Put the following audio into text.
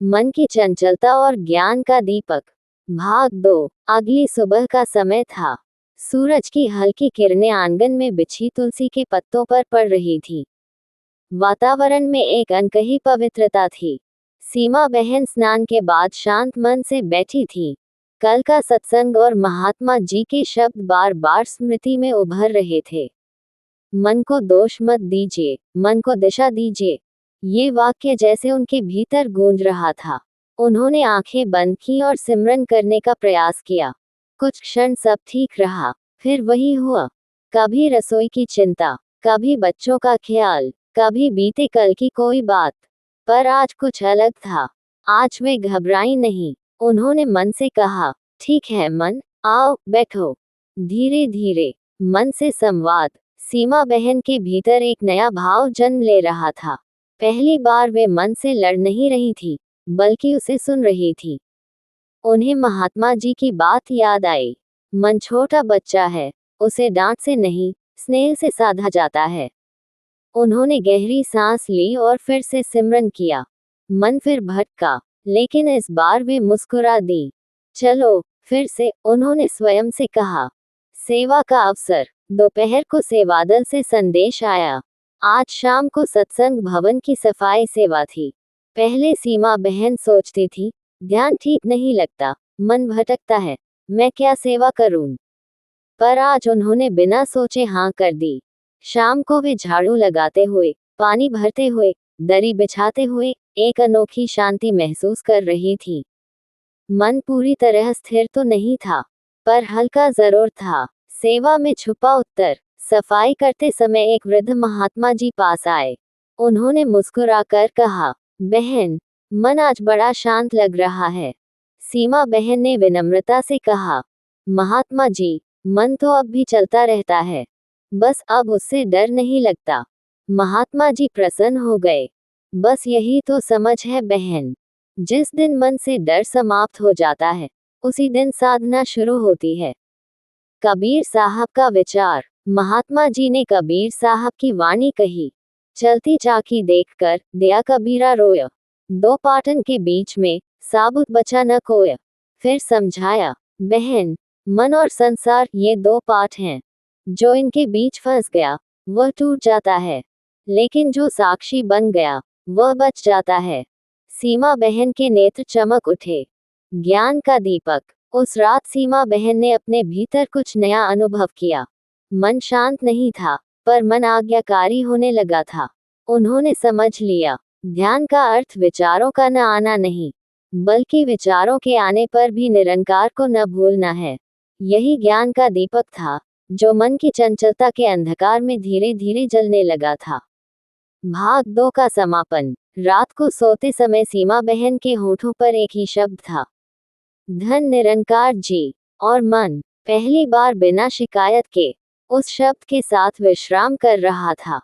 मन की चंचलता और ज्ञान का दीपक। भाग 2। अगली सुबह का समय था। सूरज की हल्की किरणें आंगन में बिछी तुलसी के पत्तों पर पड़ रही थी। वातावरण में एक अनकही पवित्रता थी। सीमा बहन स्नान के बाद शांत मन से बैठी थी। कल का सत्संग और महात्मा जी के शब्द बार बार स्मृति में उभर रहे थे। मन को दोष मत दीजिए, मन को दिशा दीजिए। ये वाक्य जैसे उनके भीतर गूंज रहा था। उन्होंने आंखें बंद की और सिमरन करने का प्रयास किया। कुछ क्षण सब ठीक रहा, फिर वही हुआ। कभी रसोई की चिंता, कभी बच्चों का ख्याल, कभी बीते कल की कोई बात। पर आज कुछ अलग था। आज वे घबराई नहीं। उन्होंने मन से कहा, ठीक है मन, आओ बैठो। धीरे धीरे मन से संवाद। सीमा बहन के भीतर एक नया भाव जन्म ले रहा था। पहली बार वे मन से लड़ नहीं रही थी, बल्कि उसे सुन रही थी। उन्हें महात्मा जी की बात याद आई। मन छोटा बच्चा है, उसे डांट से नहीं, स्नेह से साधा जाता है। उन्होंने गहरी सांस ली और फिर से सिमरन किया। मन फिर भटका, लेकिन इस बार वे मुस्कुरा दी। चलो फिर से, उन्होंने स्वयं से कहा। सेवा का अवसर। दोपहर को सेवादल से संदेश आया। आज शाम को सत्संग भवन की सफाई सेवा थी। पहले सीमा बहन सोचती थी, ध्यान ठीक नहीं लगता, मन भटकता है, मैं क्या सेवा करूं। पर आज उन्होंने बिना सोचे हाँ कर दी। शाम को वे झाड़ू लगाते हुए, पानी भरते हुए, दरी बिछाते हुए एक अनोखी शांति महसूस कर रही थी। मन पूरी तरह स्थिर तो नहीं था, पर हल्का जरूर था। सेवा में छुपा उत्तर। सफाई करते समय एक वृद्ध महात्मा जी पास आए। उन्होंने मुस्कुराकर कहा, बहन, मन आज बड़ा शांत लग रहा है। सीमा बहन ने विनम्रता से कहा, महात्मा जी, मन तो अब भी चलता रहता है, बस अब उससे डर नहीं लगता। महात्मा जी प्रसन्न हो गए। बस यही तो समझ है बहन। जिस दिन मन से डर समाप्त हो जाता है, उसी दिन साधना शुरू होती है। कबीर साहब का विचार। महात्मा जी ने कबीर साहब की वाणी कही। चलती चाकी देखकर दया कबीरा रोया, दो पाटन के बीच में साबुत बचा न कोय। फिर समझाया, बहन, मन और संसार ये दो पाठ हैं। जो इनके बीच फंस गया वह टूट जाता है, लेकिन जो साक्षी बन गया वह बच जाता है। सीमा बहन के नेत्र चमक उठे। ज्ञान का दीपक। उस रात सीमा बहन ने अपने भीतर कुछ नया अनुभव किया। मन शांत नहीं था, पर मन आज्ञाकारी होने लगा था। उन्होंने समझ लिया, ध्यान का अर्थ विचारों का न आना नहीं, बल्कि विचारों के आने पर भी निरंकार को न भूलना है। यही ज्ञान का दीपक था, जो मन की चंचलता के अंधकार में धीरे धीरे जलने लगा था। भाग 2 का समापन। रात को सोते समय सीमा बहन के होठों पर एक ही शब्द था, धन निरंकार जी। और मन पहली बार बिना शिकायत के उस शब्द के साथ विश्राम कर रहा था।